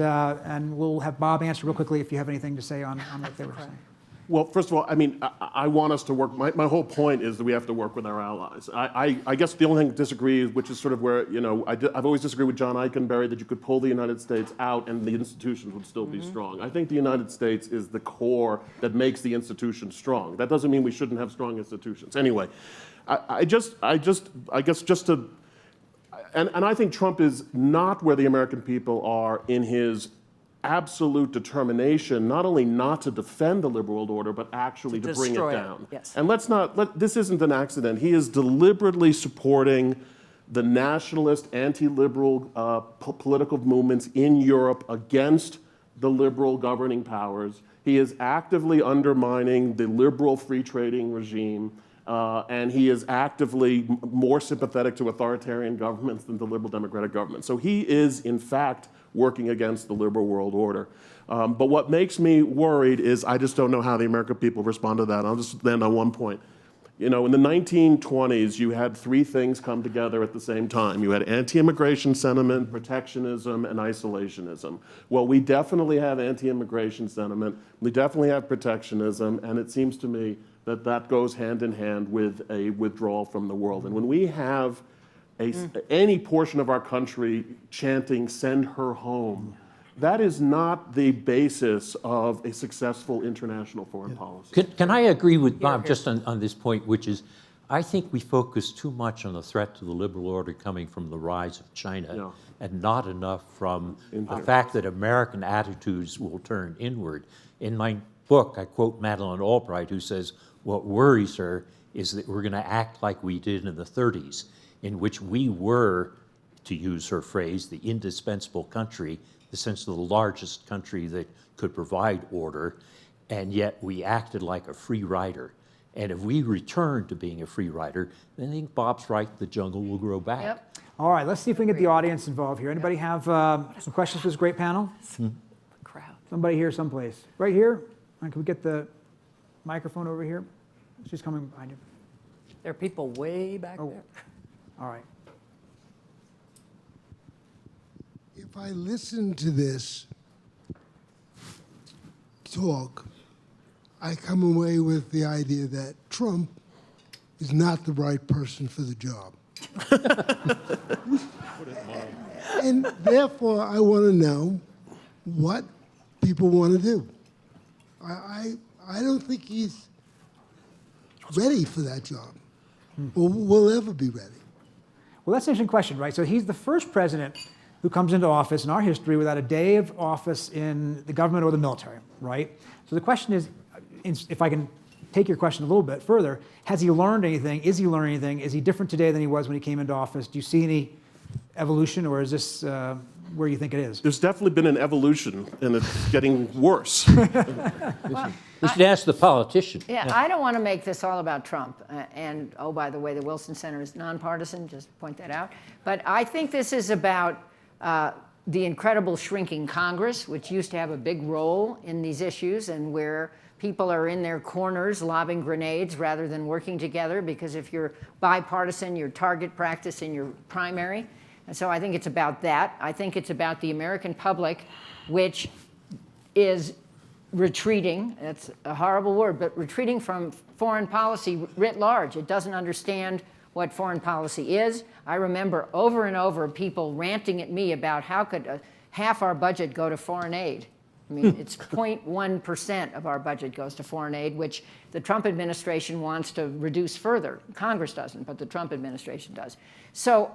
we'll have Bob answer real quickly if you have anything to say on what they were saying. Well, first of all, I mean, I want us to work. My whole point is that we have to work with our allies. I guess the only thing I disagree, which is sort of where, I've always disagreed with John Eikenberry that you could pull the United States out and the institutions would still be strong. I think the United States is the core that makes the institutions strong. That doesn't mean we shouldn't have strong institutions. Anyway, I guess just to, and I think Trump is not where the American people are in his absolute determination, not only not to defend the liberal world order, but actually to bring it down. Yes. And this isn't an accident. He is deliberately supporting the nationalist, anti-liberal political movements in Europe against the liberal governing powers. He is actively undermining the liberal free trading regime, and he is actively more sympathetic to authoritarian governments than the liberal democratic government. So he is, in fact, working against the liberal world order. But what makes me worried is I just don't know how the American people respond to that. I'll just end on one point. In the 1920s, you had three things come together at the same time. You had anti-immigration sentiment, protectionism, and isolationism. Well, we definitely have anti-immigration sentiment. We definitely have protectionism, and it seems to me that that goes hand in hand with a withdrawal from the world. And when we have any portion of our country chanting, "Send her home," that is not the basis of a successful international foreign policy. Can I agree with Bob just on this point, which is, I think we focus too much on the threat to the liberal order coming from the rise of China, and not enough from the fact that American attitudes will turn inward. In my book, I quote Madeleine Albright, who says, what worries her is that we're going to act like we did in the 30s, in which we were, to use her phrase, the indispensable country, essentially the largest country that could provide order, and yet we acted like a free rider. And if we return to being a free rider, then I think Bob's right, the jungle will grow back. Yep. All right, let's see if we can get the audience involved here. Anybody have some questions for this great panel? Crowd. Somebody here someplace. Right here? Can we get the microphone over here? She's coming behind you. There are people way back there. All right. If I listen to this talk, I come away with the idea that Trump is not the right person for the job. And therefore, I want to know what people want to do. I don't think he's ready for that job, or will ever be ready. Well, that's an interesting question, right? So he's the first president who comes into office in our history without a day of office in the government or the military, right? So the question is, if I can take your question a little bit further, has he learned anything? Is he learning anything? Is he different today than he was when he came into office? Do you see any evolution, or is this where you think it is? There's definitely been an evolution, and it's getting worse. We should ask the politician. Yeah, I don't want to make this all about Trump. And oh, by the way, the Wilson Center is nonpartisan, just to point that out. But I think this is about the incredible shrinking Congress, which used to have a big role in these issues, and where people are in their corners lobbing grenades rather than working together, because if you're bipartisan, you're target practice in your primary. And so I think it's about that. I think it's about the American public, which is retreating, that's a horrible word, but retreating from foreign policy writ large. It doesn't understand what foreign policy is. I remember over and over people ranting at me about how could half our budget go to foreign aid. I mean, it's 0.1% of our budget goes to foreign aid, which the Trump administration wants to reduce further. Congress doesn't, but the Trump administration does. So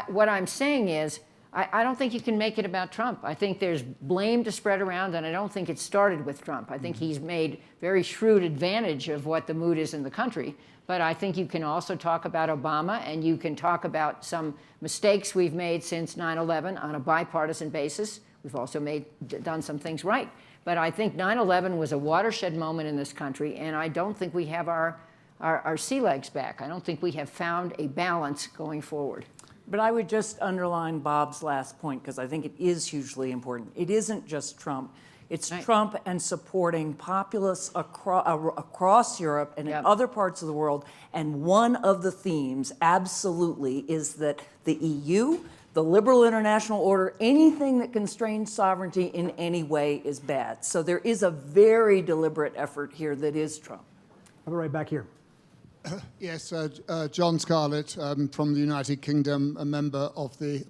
what I'm saying is, I don't think you can make it about Trump. I think there's blame to spread around, and I don't think it started with Trump. I think he's made very shrewd advantage of what the mood is in the country. But I think you can also talk about Obama, and you can talk about some mistakes we've made since 9/11 on a bipartisan basis. We've also done some things right. But I think 9/11 was a watershed moment in this country, and I don't think we have our sea legs back. I don't think we have found a balance going forward. But I would just underline Bob's last point, because I think it is hugely important. It isn't just Trump. It's right. Trump and supporting populists across Europe and in other parts of the world. And one of the themes, absolutely, is that the EU, the liberal international order, anything that constrains sovereignty in any way is bad. So there is a very deliberate effort here that is Trump. I'll be right back here. Yes, John Scarlett from the United Kingdom, a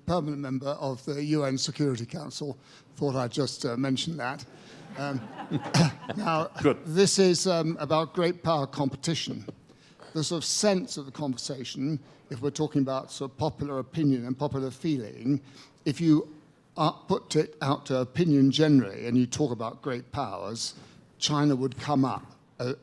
permanent member of the UN Security Council. Thought I'd just mention that. Now, Good. This is about great power competition. The sort of sense of the conversation, if we're talking about sort of popular opinion and popular feeling, if you put it out to opinion generally and you talk about great powers, China would come up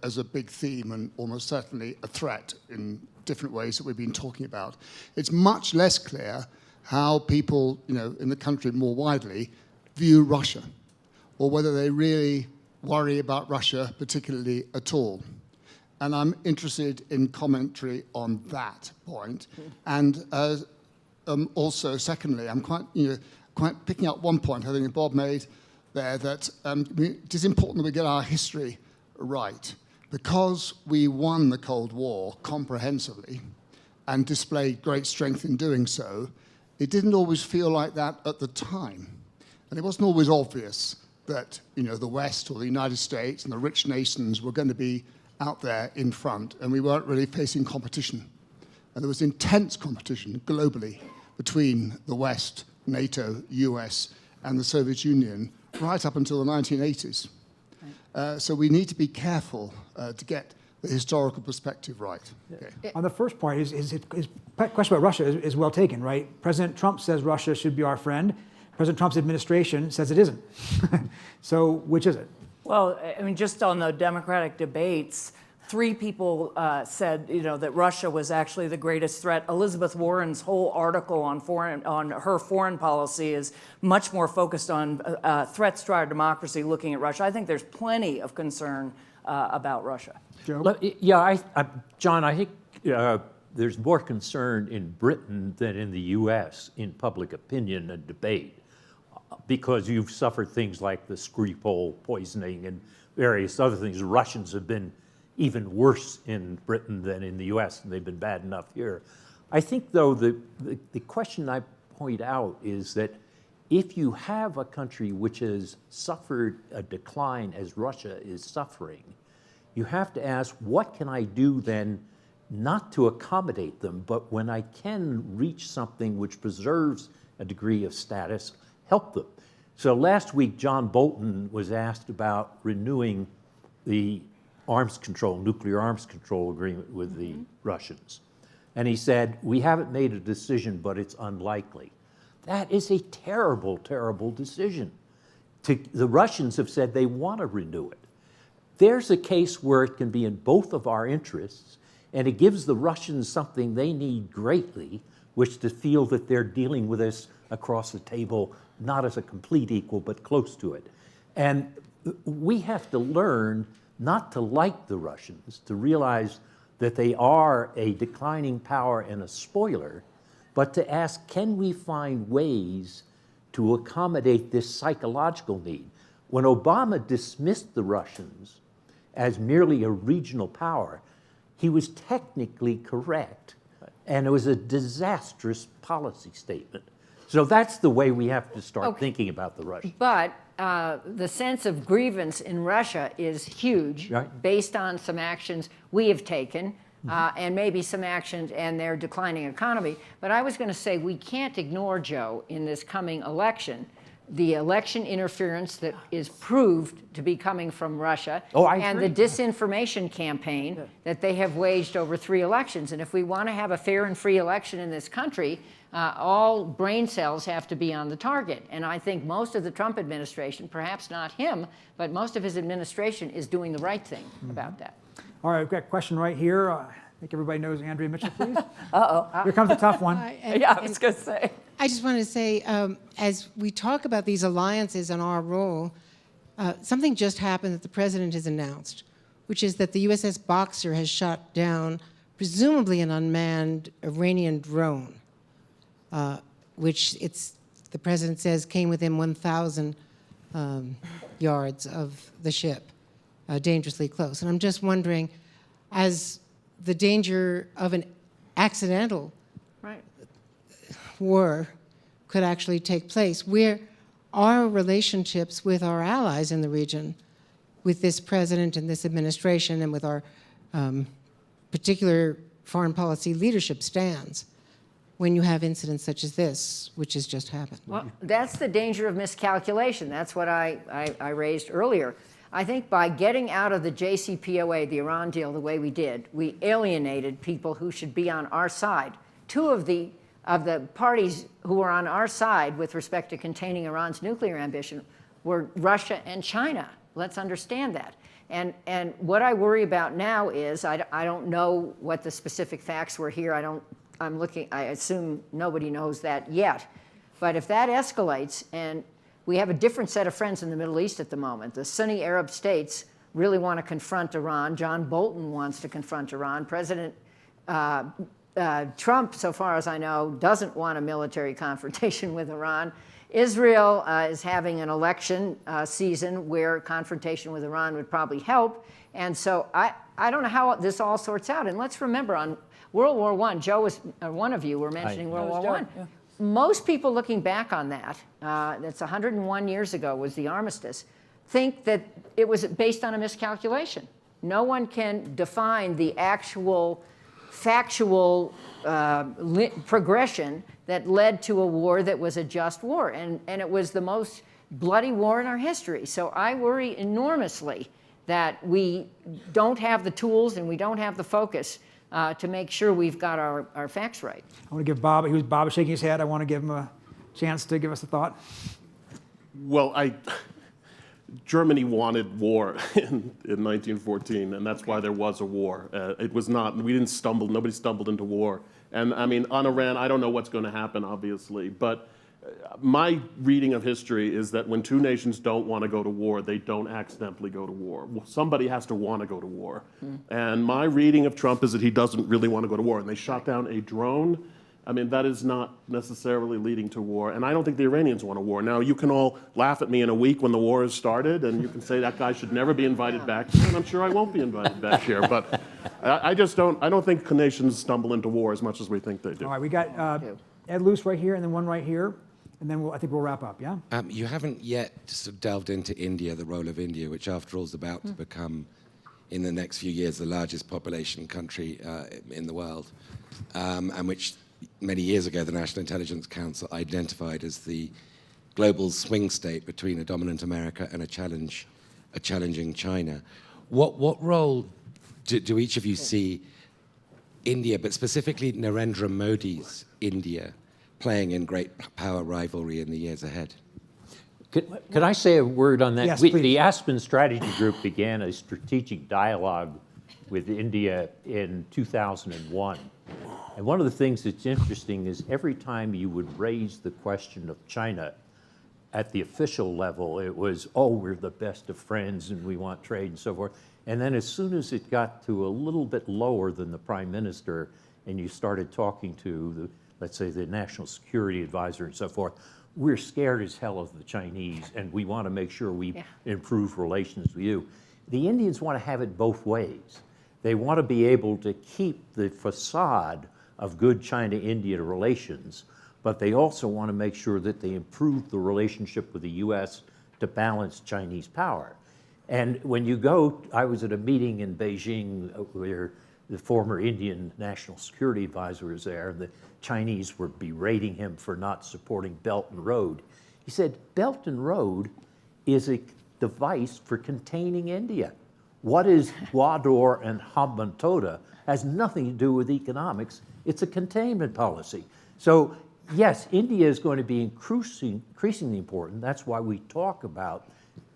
as a big theme and almost certainly a threat in different ways that we've been talking about. It's much less clear how people, in the country more widely view Russia, or whether they really worry about Russia particularly at all. And I'm interested in commentary on that point. And also, secondly, I'm quite picking up one point I think Bob made there, that it is important that we get our history right. Because we won the Cold War comprehensively and displayed great strength in doing so, it didn't always feel like that at the time. And it wasn't always obvious that the West or the United States and the rich nations were going to be out there in front, and we weren't really facing competition. And there was intense competition globally between the West, NATO, US, and the Soviet Union right up until the 1980s. So we need to be careful to get the historical perspective right. Okay. On the first point, his question about Russia is well taken, right? President Trump says Russia should be our friend. President Trump's administration says it isn't. So which is it? Well, I mean, just on the Democratic debates, 3 people said, that Russia was actually the greatest threat. Elizabeth Warren's whole article on her foreign policy is much more focused on threats to our democracy, looking at Russia. I think there's plenty of concern about Russia. Joe? Yeah, John, I think there's more concern in Britain than in the U.S. in public opinion and debate, because you've suffered things like the Skripal poisoning and various other things. The Russians have been even worse in Britain than in the US, and they've been bad enough here. I think, though, the question I point out is that if you have a country which has suffered a decline as Russia is suffering, you have to ask, what can I do then, not to accommodate them, but when I can reach something which preserves a degree of status, help them. So last week, John Bolton was asked about renewing the nuclear arms control agreement with the Russians. And he said, we haven't made a decision, but it's unlikely. That is a terrible, terrible decision. The Russians have said they want to renew it. There's a case where it can be in both of our interests, and it gives the Russians something they need greatly, which to feel that they're dealing with us across the table, not as a complete equal, but close to it. And we have to learn not to like the Russians, to realize that they are a declining power and a spoiler, but to ask, can we find ways to accommodate this psychological need? When Obama dismissed the Russians as merely a regional power, he was technically correct, and it was a disastrous policy statement. So that's the way we have to start thinking about the Russians. But the sense of grievance in Russia is huge, based on some actions we have taken, and maybe some actions and their declining economy. But I was going to say, we can't ignore, Joe, in this coming election, the election interference that is proved to be coming from Russia, and the disinformation campaign that they have waged over 3 elections. And if we want to have a fair and free election in this country, all brain cells have to be on the target. And I think most of the Trump administration, perhaps not him, but most of his administration is doing the right thing about that. All right, we've got a question right here. I think everybody knows Andrea Mitchell, please. Here comes a tough one. I was going to say. I just wanted to say, as we talk about these alliances and our role, something just happened that the president has announced, which is that the USS Boxer has shot down presumably an unmanned Iranian drone, which the president says came within 1,000 yards of the ship, dangerously close. And I'm just wondering, as the danger of an accidental war could actually take place, where our relationships with our allies in the region, with this president and this administration, and with our particular foreign policy leadership stands when you have incidents such as this, which has just happened? Well, that's the danger of miscalculation. That's what I raised earlier. I think by getting out of the JCPOA, the Iran deal, the way we did, we alienated people who should be on our side. 2 of the parties who were on our side with respect to containing Iran's nuclear ambition were Russia and China. Let's understand that. And what I worry about now is, I don't know what the specific facts were here. I assume nobody knows that yet. But if that escalates, and we have a different set of friends in the Middle East at the moment. The Sunni Arab states really want to confront Iran. John Bolton wants to confront Iran. President Trump, so far as I know, doesn't want a military confrontation with Iran. Israel is having an election season where confrontation with Iran would probably help. And so I don't know how this all sorts out. And let's remember, on World War I, Joe was, one of you were mentioning World War I. Yeah. Most people looking back on that, that's 101 years ago was the armistice, think that it was based on a miscalculation. No one can define the actual factual progression that led to a war that was a just war. And it was the most bloody war in our history. So I worry enormously that we don't have the tools and we don't have the focus to make sure we've got our facts right. I want to give Bob, Bob is shaking his head. I want to give him a chance to give us a thought. Well, Germany wanted war in 1914, and that's why there was a war. It was not, nobody stumbled into war. And I mean, on Iran, I don't know what's going to happen, obviously, but my reading of history is that when 2 nations don't want to go to war, they don't accidentally go to war. Somebody has to want to go to war. And my reading of Trump is that he doesn't really want to go to war. And they shot down a drone. I mean, that is not necessarily leading to war. And I don't think the Iranians want a war. Now, you can all laugh at me in a week when the war has started, and you can say that guy should never be invited back here, and I'm sure I won't be invited back here. But I don't think nations stumble into war as much as we think they do. All right, we got Ed Luce right here, and then one right here. And then I think we'll wrap up, yeah? You haven't yet sort of delved into India, the role of India, which after all is about to become, in the next few years, the largest population country in the world, and which many years ago, the National Intelligence Council identified as the global swing state between a dominant America and a challenging China. What role do each of you see India, but specifically Narendra Modi's India, playing in great power rivalry in the years ahead? Could I say a word on that? Yes, please. The Aspen Strategy Group began a strategic dialogue with India in 2001. And one of the things that's interesting is every time you would raise the question of China at the official level, it was, oh, we're the best of friends and we want trade and so forth. And then as soon as it got to a little bit lower than the prime minister and you started talking to, the, let's say, the national security advisor and so forth, we're scared as hell of the Chinese and we want to make sure we improve relations with you. The Indians want to have it both ways. They want to be able to keep the facade of good China-India relations, but they also want to make sure that they improve the relationship with the U.S. to balance Chinese power. And when you go, I was at a meeting in Beijing where the former Indian National Security Advisor was there, and the Chinese were berating him for not supporting Belt and Road. He said, Belt and Road is a device for containing India. What is Gwadar and Hambantota has nothing to do with economics. It's a containment policy. So yes, India is going to be increasingly important. That's why we talk about,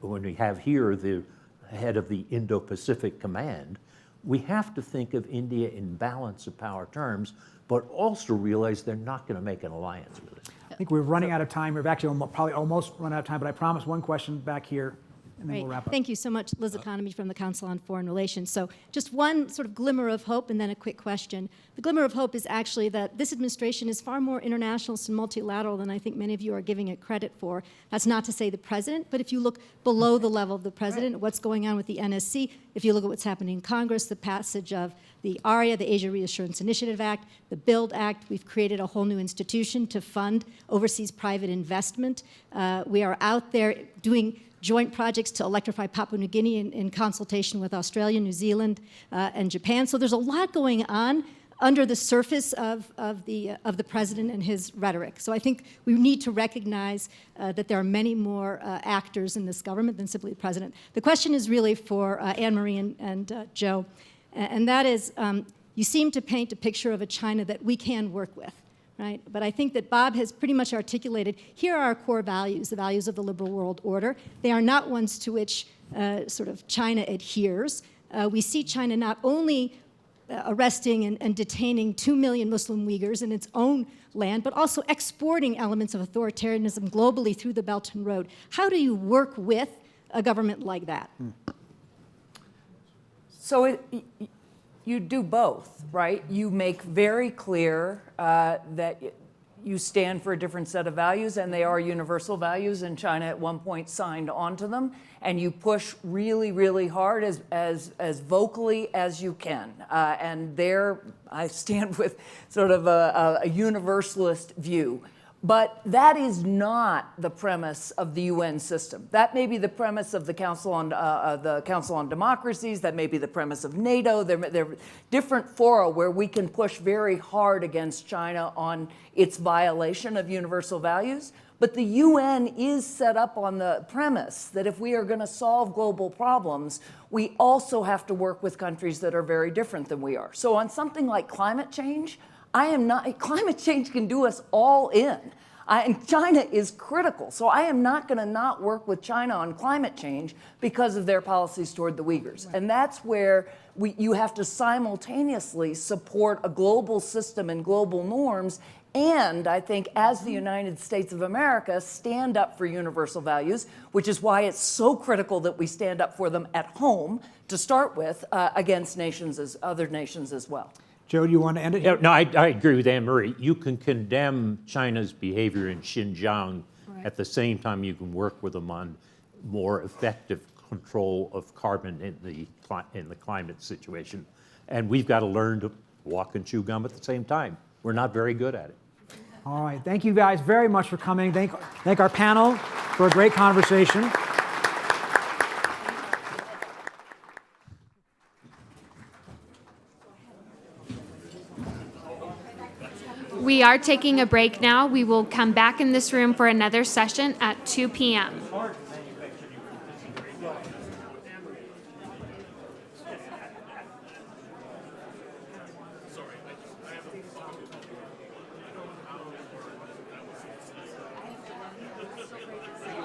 when we have here the head of the Indo-Pacific Command, we have to think of India in balance of power terms, but also realize they're not going to make an alliance with us. I think we're running out of time. We've actually probably almost run out of time, but I promise one question back here, and then we'll wrap up. Thank you so much, Liz Economy from the Council on Foreign Relations. So just one sort of glimmer of hope and then a quick question. The glimmer of hope is actually that this administration is far more internationalist and multilateral than I think many of you are giving it credit for. That's not to say the president, but if you look below the level of the president, what's going on with the NSC, if you look at what's happening in Congress, the passage of the ARIA, the Asia Reassurance Initiative Act, the BUILD Act, we've created a whole new institution to fund overseas private investment. We are out there doing joint projects to electrify Papua New Guinea in consultation with Australia, New Zealand, and Japan. So there's a lot going on under the surface of the president and his rhetoric. So I think we need to recognize that there are many more actors in this government than simply the president. The question is really for Anne-Marie and Joe, and that is, you seem to paint a picture of a China that we can work with. Right? But I think that Bob has pretty much articulated, here are our core values, the values of the liberal world order. They are not ones to which sort of China adheres. We see China not only arresting and detaining 2 million Muslim Uyghurs in its own land, but also exporting elements of authoritarianism globally through the Belt and Road. How do you work with a government like that? So you do both, right? You make very clear that you stand for a different set of values, and they are universal values, and China at one point signed onto them, and you push really, really hard as vocally as you can. And there I stand with sort of a universalist view. But that is not the premise of the UN system. That may be the premise of the Council on Democracies. That may be the premise of NATO. There are different fora where we can push very hard against China on its violation of universal values. But the UN is set up on the premise that if we are going to solve global problems, we also have to work with countries that are very different than we are. So on something like climate change, climate change can do us all in. And China is critical. So I am not going to not work with China on climate change because of their policies toward the Uyghurs. Right. And that's where you have to simultaneously support a global system and global norms. And I think as the United States of America, stand up for universal values, which is why it's so critical that we stand up for them at home to start with against other nations as well. Joe, do you want to end it? Yeah, no, I agree with Anne-Marie. You can condemn China's behavior in Xinjiang. Right. At the same time you can work with them on more effective control of carbon in the climate situation. And we've got to learn to walk and chew gum at the same time. We're not very good at it. All right. Thank you guys very much for coming. Thank our panel for a great conversation. We are taking a break now. We will come back in this room for another session at 2 p.m.